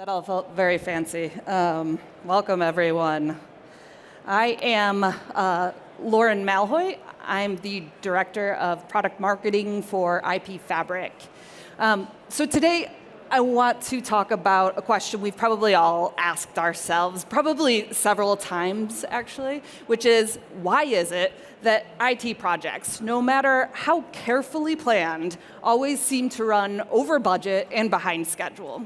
That all felt very fancy. Welcome, everyone. I am Lauren Malhoy. I'm the Director of Product Marketing for IP Fabric. So today, I want to talk about a question we've probably all asked ourselves, probably several times, actually, which is, why is it that IT projects, no matter how carefully planned, always seem to run over budget and behind schedule?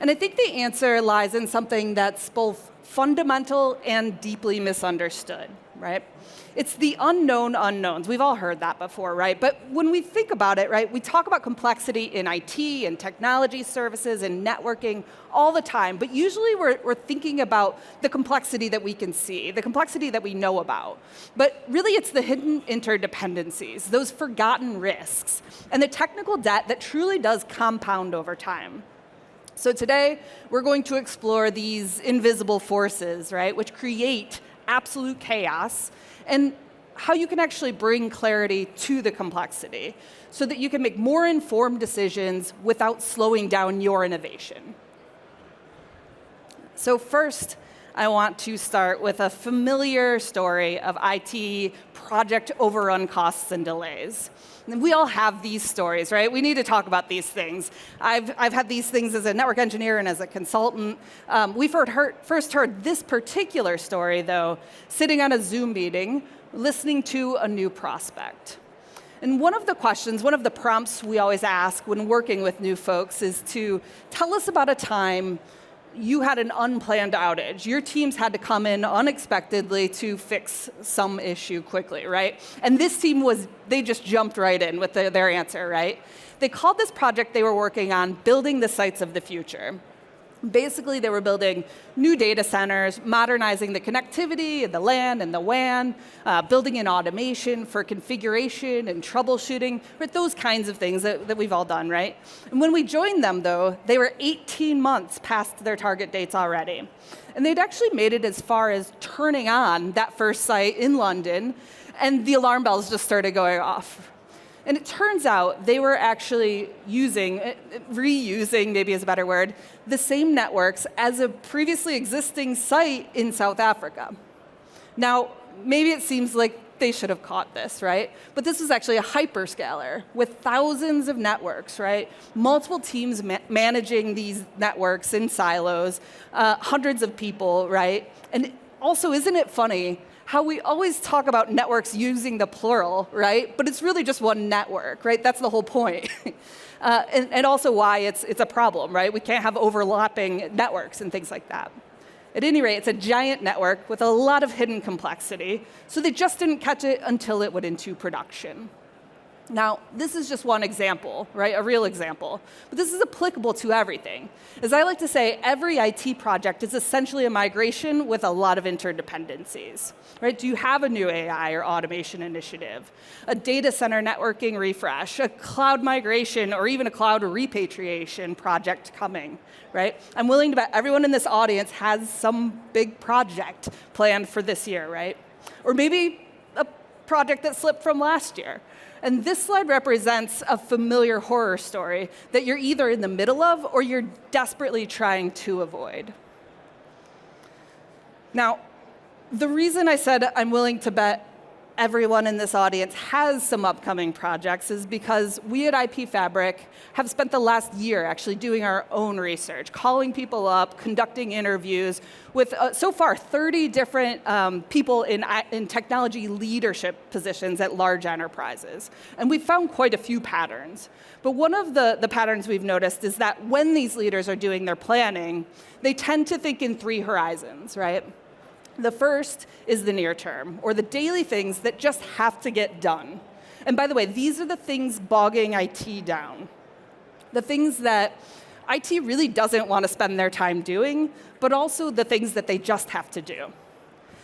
And I think the answer lies in something that's both fundamental and deeply misunderstood, right? It's the unknown unknowns. We've all heard that before, right? But when we think about it, right, we talk about complexity in IT and technology services and networking all the time, but usually we're thinking about the complexity that we can see, the complexity that we know about. But really it's the hidden interdependencies, those forgotten risks, and the technical debt that truly does compound over time. So today, we're going to explore these invisible forces, right, which create absolute chaos, and how you can actually bring clarity to the complexity so that you can make more informed decisions without slowing down your innovation. So first, I want to start with a familiar story of IT project overrun costs and delays. And we all have these stories, right? We need to talk about these things. I've had these things as a network engineer and as a consultant. We've first heard this particular story, though, sitting on a Zoom meeting, listening to a new prospect. And one of the questions, one of the prompts we always ask when working with new folks is to tell us about a time you had an unplanned outage. Your teams had to come in unexpectedly to fix some issue quickly, right? And this team they just jumped right in with their answer, right? They called this project they were working on building the sites of the future. Basically, they were building new data centers, modernizing the connectivity, the LAN and the WAN, building in automation for configuration and troubleshooting, right? Those kinds of things that we've all done, right? And when we joined them, though, they were 18 months past their target dates already. And they'd actually made it as far as turning on that first site in London, and the alarm bells just started going off. And it turns out they were actually reusing, maybe is a better word, the same networks as a previously existing site in South Africa. Now, maybe it seems like they should have caught this, right? But this is actually a hyperscaler with thousands of networks, right? Multiple teams managing these networks in silos, hundreds of people, right? And also, isn't it funny how we always talk about networks using the plural, right? But it's really just one network, right? That's the whole point. And also why it's a problem, right? We can't have overlapping networks and things like that. At any rate, it's a giant network with a lot of hidden complexity, so they just didn't catch it until it went into production. Now, this is just one example, right? A real example. But this is applicable to everything. As I like to say, every IT project is essentially a migration with a lot of interdependencies, right? Do you have a new AI or automation initiative, a data center networking refresh, a cloud migration, or even a cloud repatriation project coming, right? I'm willing to bet everyone in this audience has some big project planned for this year, right? Or maybe a project that slipped from last year. And this slide represents a familiar horror story that you're either in the middle of or you're desperately trying to avoid. Now, the reason I said I'm willing to bet everyone in this audience has some upcoming projects is because we at IP Fabric have spent the last year actually doing our own research, calling people up, conducting interviews with so far 30 different people in technology leadership positions at large enterprises. And we've found quite a few patterns. But one of the patterns we've noticed is that when these leaders are doing their planning, they tend to think in 3 horizons, right? The first is the near term, or the daily things that just have to get done. And by the way, these are the things bogging IT down. The things that IT really doesn't want to spend their time doing, but also the things that they just have to do.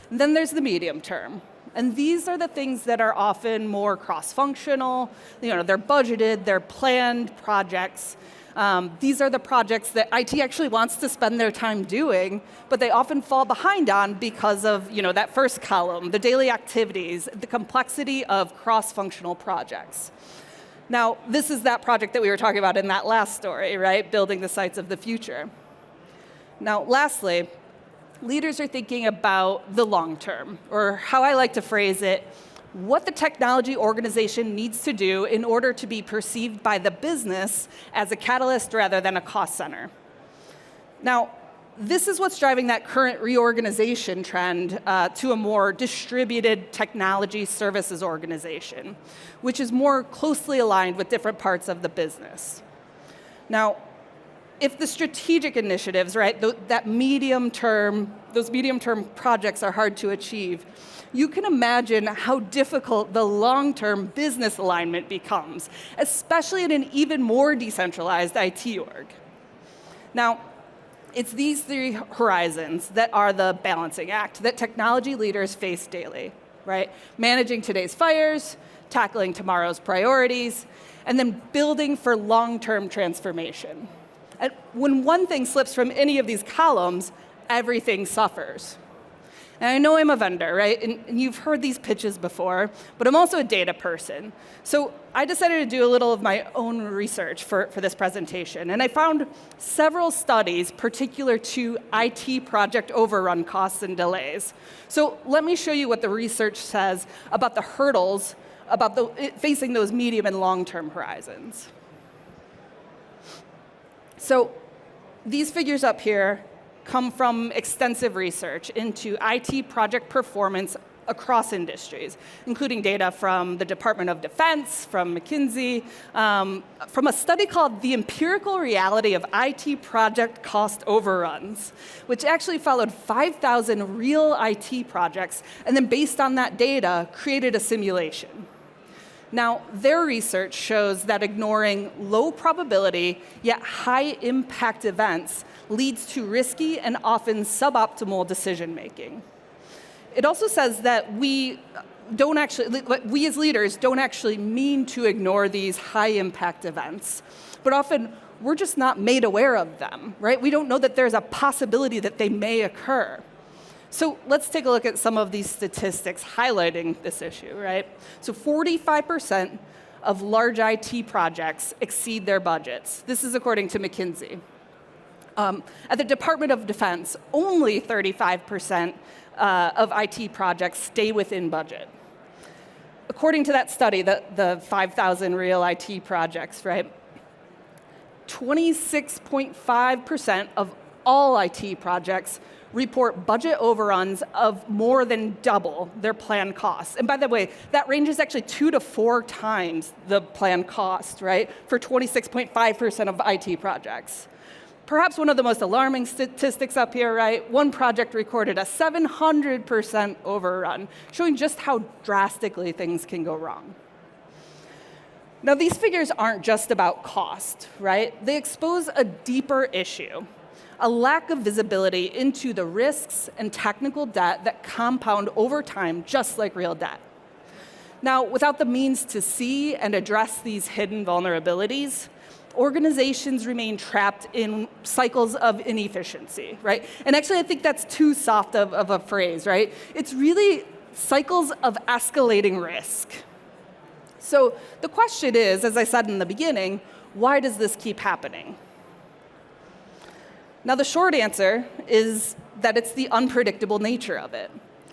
And then there's the medium term. And these are the things that are often more cross-functional. They're budgeted, they're planned projects. These are the projects that IT actually wants to spend their time doing, but they often fall behind on because of that first column, the daily activities, the complexity of cross-functional projects. Now, this is that project that we were talking about in that last story, right? Building the sites of the future. Now, lastly, leaders are thinking about the long term, or how I like to phrase it, what the technology organization needs to do in order to be perceived by the business as a catalyst rather than a cost center. Now, this is what's driving that current reorganization trend to a more distributed technology services organization, which is more closely aligned with different parts of the business. Now, if the strategic initiatives, right, those medium-term projects are hard to achieve, you can imagine how difficult the long-term business alignment becomes, especially in an even more decentralized IT org. Now, it's these three horizons that are the balancing act that technology leaders face daily, right? Managing today's fires, tackling tomorrow's priorities, and then building for long-term transformation. And when one thing slips from any of these columns, everything suffers. And I know I'm a vendor, right? And you've heard these pitches before, but I'm also a data person. So I decided to do a little of my own research for this presentation. And I found several studies particular to IT project overrun costs and delays. So let me show you what the research says about the hurdles about facing those medium and long-term horizons. So these figures up here come from extensive research into IT project performance across industries, including data from the Department of Defense, from McKinsey, from a study called The Empirical Reality of IT Project Cost Overruns, which actually followed 5,000 real IT projects, and then based on that data, created a simulation. Now, their research shows that ignoring low probability yet high impact events leads to risky and often suboptimal decision making. It also says that we as leaders don't actually mean to ignore these high impact events, but often we're just not made aware of them, right? We don't know that there's a possibility that they may occur. So let's take a look at some of these statistics highlighting this issue, right? So 45% of large IT projects exceed their budgets. This is according to McKinsey. At the Department of Defense, only 35% of IT projects stay within budget. According to that study, the 5,000 real IT projects, right? 26.5% of all IT projects report budget overruns of more than double their planned costs. And by the way, that range is actually 2 to 4 times the planned cost, right, for 26.5% of IT projects. Perhaps one of the most alarming statistics up here, right? One project recorded a 700% overrun, showing just how drastically things can go wrong. Now, these figures aren't just about cost, right? They expose a deeper issue, a lack of visibility into the risks and technical debt that compound over time, just like real debt. Now, without the means to see and address these hidden vulnerabilities, organizations remain trapped in cycles of inefficiency, right? And actually, I think that's too soft of a phrase, right? It's really cycles of escalating risk. So the question is, as I said in the beginning, why does this keep happening? Now, the short answer is that it's the unpredictable nature of it.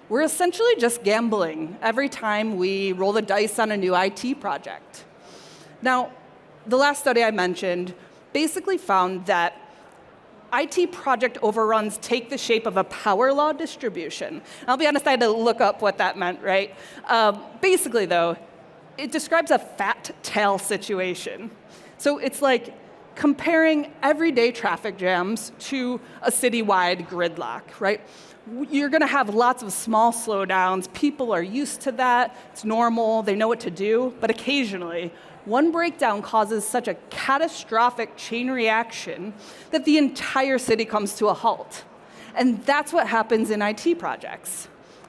We're essentially just gambling every time we roll the dice on a new IT project. Now, the last study I mentioned basically found that IT project overruns take the shape of a power law distribution. I'll be honest, I had to look up what that meant, right? Basically, though, it describes a fat tail situation. So it's like comparing everyday traffic jams to a citywide gridlock, right? You're going to have lots of small slowdowns. People are used to that. It's normal. They know what to do. But occasionally, one breakdown causes such a catastrophic chain reaction that the entire city comes to a halt. And that's what happens in IT projects.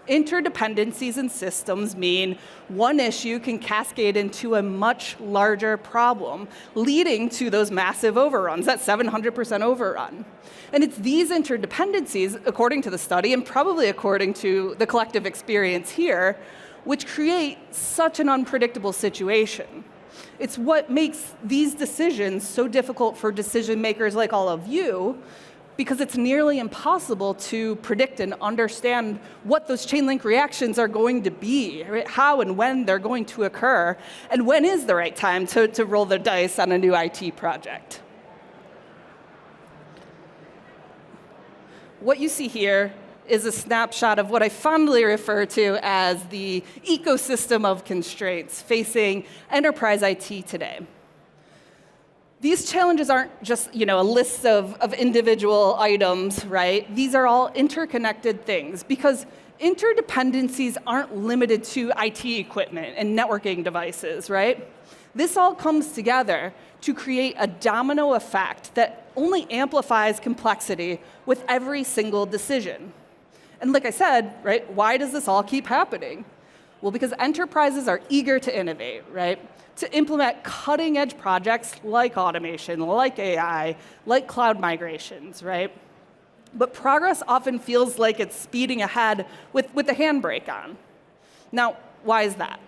Interdependencies in systems mean one issue can cascade into a much larger problem, leading to those massive overruns, that 700% overrun. And it's these interdependencies, according to the study, and probably according to the collective experience here, which create such an unpredictable situation. It's what makes these decisions so difficult for decision makers like all of you, because it's nearly impossible to predict and understand what those chain link reactions are going to be, right? How and when they're going to occur, and when is the right time to roll the dice on a new IT project. What you see here is a snapshot of what I fondly refer to as the ecosystem of constraints facing enterprise IT today. These challenges aren't just a list of individual items, right? These are all interconnected things because interdependencies aren't limited to IT equipment and networking devices, right? This all comes together to create a domino effect that only amplifies complexity with every single decision. And like I said, right, why does this all keep happening? Well, because enterprises are eager to innovate, right? To implement cutting-edge projects like automation, like AI, like cloud migrations, right? But progress often feels like it's speeding ahead with the handbrake on. Now, why is that?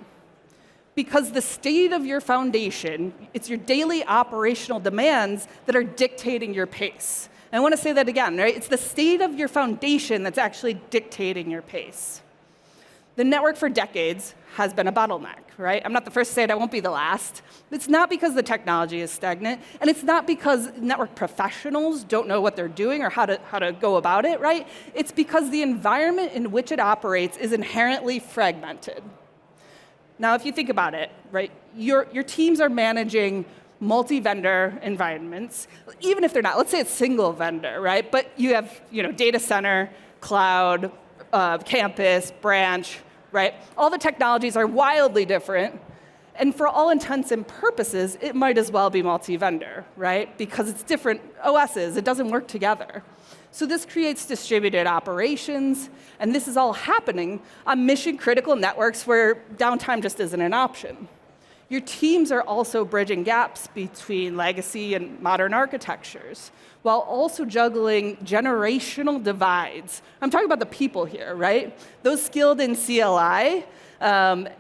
Because the state of your foundation, it's your daily operational demands that are dictating your pace. And I want to say that again, right? It's the state of your foundation that's actually dictating your pace. The network for decades has been a bottleneck, right? I'm not the first to say it, I won't be the last. It's not because the technology is stagnant, and it's not because network professionals don't know what they're doing or how to go about it, right? It's because the environment in which it operates is inherently fragmented. Now, if you think about it, right, your teams are managing multi-vendor environments, even if they're not. Let's say it's single vendor, right? But you have data center, cloud, campus, branch, right? All the technologies are wildly different. And for all intents and purposes, it might as well be multi-vendor, right? Because it's different OSs. It doesn't work together. So this creates distributed operations, and this is all happening on mission-critical networks where downtime just isn't an option. Your teams are also bridging gaps between legacy and modern architectures, while also juggling generational divides. I'm talking about the people here, right? Those skilled in CLI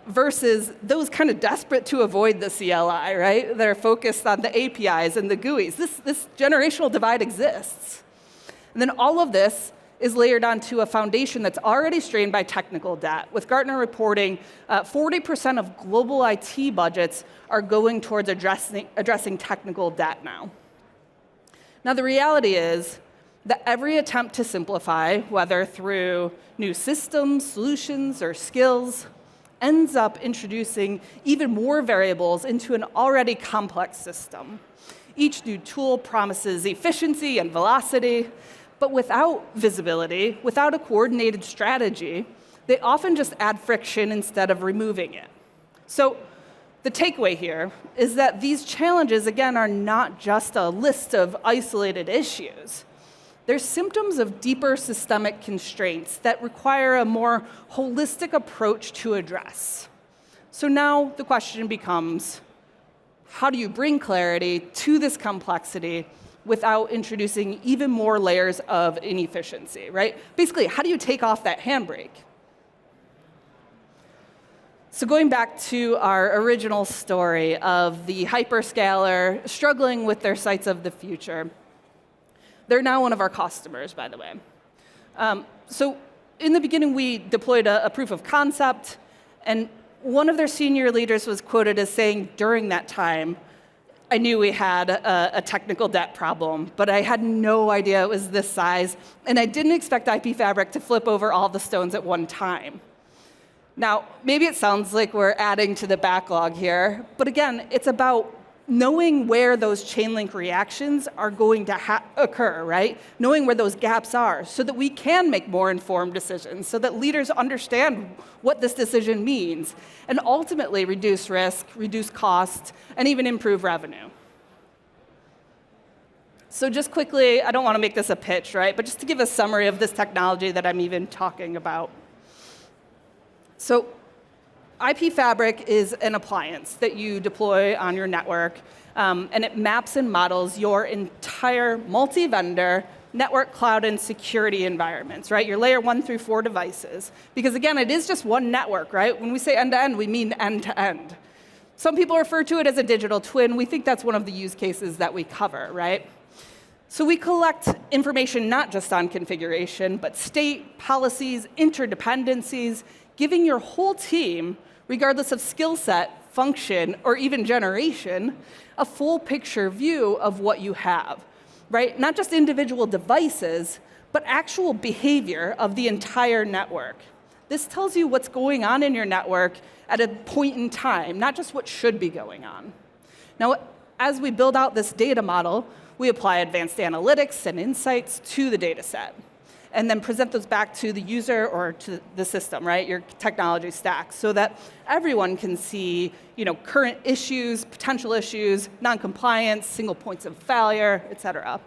versus those kind of desperate to avoid the CLI, right? That are focused on the APIs and the GUIs. This generational divide exists. And then all of this is layered onto a foundation that's already strained by technical debt. With Gartner reporting, 40% of global IT budgets are going towards addressing technical debt now. Now, the reality is that every attempt to simplify, whether through new systems, solutions, or skills, ends up introducing even more variables into an already complex system. Each new tool promises efficiency and velocity, but without visibility, without a coordinated strategy, they often just add friction instead of removing it. So the takeaway here is that these challenges, again, are not just a list of isolated issues. They're symptoms of deeper systemic constraints that require a more holistic approach to address. So now the question becomes, how do you bring clarity to this complexity without introducing even more layers of inefficiency, right? Basically, how do you take off that handbrake? So going back to our original story of the hyperscaler struggling with their sites of the future, they're now one of our customers, by the way. So in the beginning, we deployed a proof of concept, and one of their senior leaders was quoted as saying during that time, I knew we had a technical debt problem, but I had no idea it was this size, and I didn't expect IP Fabric to flip over all the stones at one time. Now, maybe it sounds like we're adding to the backlog here, but again, it's about knowing where those chain link reactions are going to occur, right? Knowing where those gaps are so that we can make more informed decisions, so that leaders understand what this decision means, and ultimately reduce risk, reduce cost, and even improve revenue. So just quickly, I don't want to make this a pitch, right? But just to give a summary of this technology that I'm even talking about. So IP Fabric is an appliance that you deploy on your network, and it maps and models your entire multi-vendor network, cloud, and security environments, right? Your layer 1 through 4 devices. Because again, it is just one network, right? When we say end-to-end, we mean end-to-end. Some people refer to it as a digital twin. We think that's one of the use cases that we cover, right? So we collect information not just on configuration, but state, policies, interdependencies, giving your whole team, regardless of skill set, function, or even generation, a full picture view of what you have, right? Not just individual devices, but actual behavior of the entire network. This tells you what's going on in your network at a point in time, not just what should be going on. Now, as we build out this data model, we apply advanced analytics and insights to the data set, and then present those back to the user or to the system, right, your technology stack, so that everyone can see current issues, potential issues, non-compliance, single points of failure, et cetera.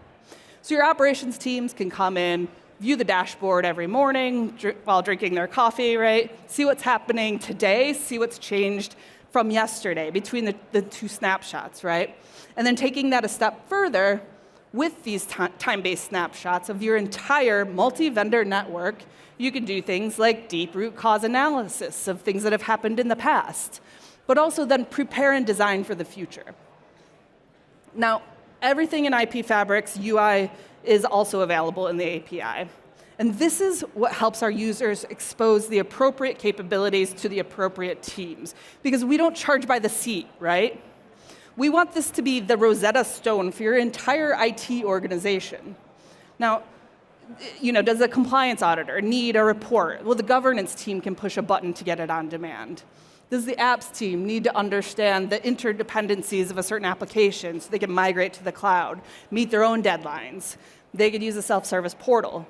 So your operations teams can come in, view the dashboard every morning while drinking their coffee, right? See what's happening today, see what's changed from yesterday between the two snapshots, right? And then taking that a step further, with these time-based snapshots of your entire multi-vendor network, you can do things like deep root cause analysis of things that have happened in the past, but also then prepare and design for the future. Now, everything in IP Fabric's UI is also available in the API. And this is what helps our users expose the appropriate capabilities to the appropriate teams. Because we don't charge by the seat, right? We want this to be the Rosetta Stone for your entire IT organization. Now, does a compliance auditor need a report? Well, the governance team can push a button to get it on demand. Does the apps team need to understand the interdependencies of a certain application so they can migrate to the cloud, meet their own deadlines? They could use a self-service portal.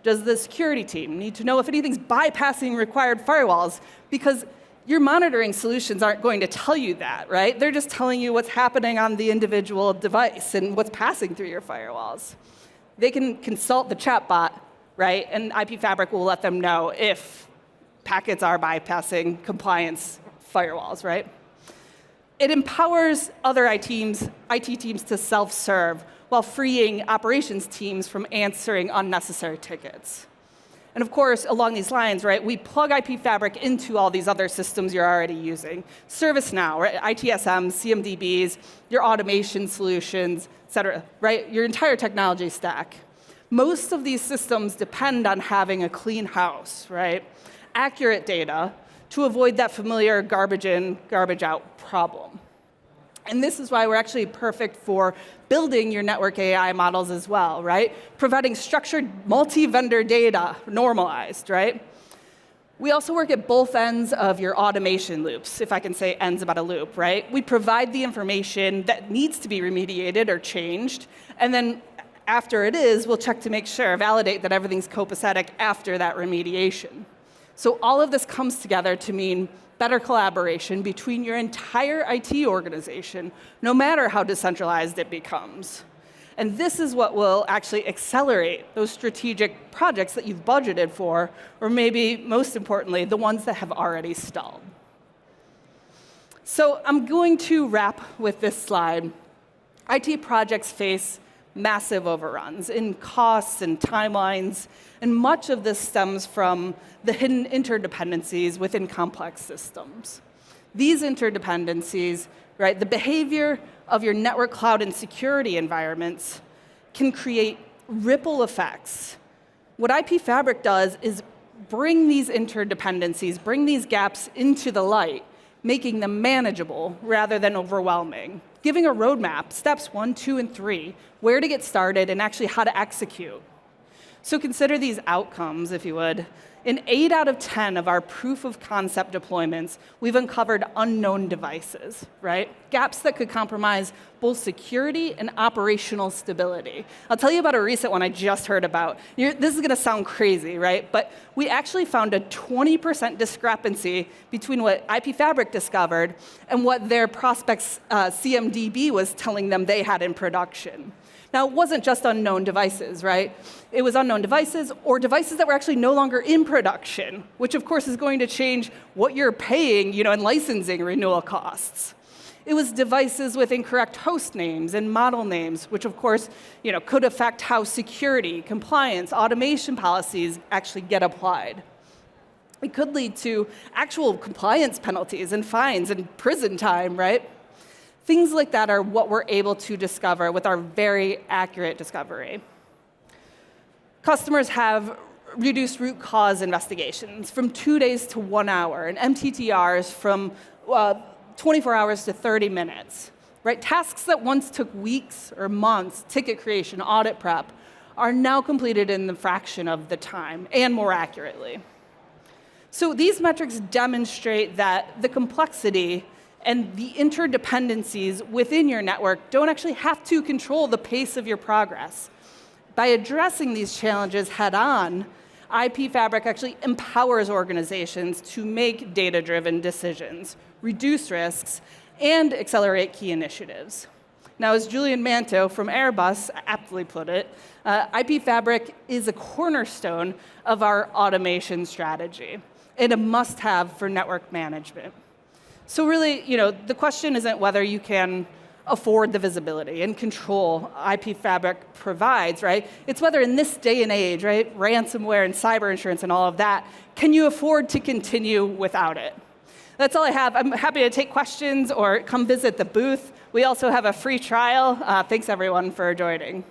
Does the security team need to know if anything's bypassing required firewalls? Because your monitoring solutions aren't going to tell you that, right? They're just telling you what's happening on the individual device and what's passing through your firewalls. They can consult the chatbot, right? And IP Fabric will let them know if packets are bypassing compliance firewalls, right? It empowers other IT teams to self-serve while freeing operations teams from answering unnecessary tickets. And of course, along these lines, right, we plug IP Fabric into all these other systems you're already using. ServiceNow, right, ITSM, CMDBs, your automation solutions, et cetera, right, your entire technology stack. Most of these systems depend on having a clean house, right, accurate data to avoid that familiar garbage in, garbage out problem. And this is why we're actually perfect for building your network AI models as well, right? Providing structured multi-vendor data, normalized, right? We also work at both ends of your automation loops, if I can say ends about a loop, right? We provide the information that needs to be remediated or changed, and then after it is, we'll check to make sure, validate that everything's copacetic after that remediation. So all of this comes together to mean better collaboration between your entire IT organization, no matter how decentralized it becomes. And this is what will actually accelerate those strategic projects that you've budgeted for, or maybe, most importantly, the ones that have already stalled. So I'm going to wrap with this slide. IT projects face massive overruns in costs and timelines, and much of this stems from the hidden interdependencies within complex systems. These interdependencies, right, the behavior of your network, cloud, and security environments can create ripple effects. What IP Fabric does is bring these interdependencies, bring these gaps into the light, making them manageable rather than overwhelming, giving a roadmap, steps 1, 2, and 3, where to get started and actually how to execute. So consider these outcomes, if you would. In 8 out of 10 of our proof of concept deployments, we've uncovered unknown devices, right? Gaps that could compromise both security and operational stability. I'll tell you about a recent one I just heard about. This is going to sound crazy, right? But we actually found a 20% discrepancy between what IP Fabric discovered and what their prospect's CMDB was telling them they had in production. Now, it wasn't just unknown devices, right? It was unknown devices or devices that were actually no longer in production, which of course is going to change what you're paying, in licensing renewal costs. It was devices with incorrect host names and model names, which of course, could affect how security, compliance, automation policies actually get applied. It could lead to actual compliance penalties and fines and prison time, right? Things like that are what we're able to discover with our very accurate discovery. Customers have reduced root cause investigations from 2 days to 1 hour, and MTTRs from 24 hours to 30 minutes. Right? Tasks that once took weeks or months, ticket creation, audit prep, are now completed in the fraction of the time and more accurately. So these metrics demonstrate that the complexity and the interdependencies within your network don't actually have to control the pace of your progress. By addressing these challenges head-on, IP Fabric actually empowers organizations to make data-driven decisions, reduce risks, and accelerate key initiatives. Now, as Julian Manto from Airbus aptly put it, IP Fabric is a cornerstone of our automation strategy and a must-have for network management. So really, the question isn't whether you can afford the visibility and control IP Fabric provides, right? It's whether in this day and age, right, ransomware and cyber insurance and all of that, can you afford to continue without it? That's all I have. I'm happy to take questions or come visit the booth. We also have a free trial. Thanks, everyone, for joining.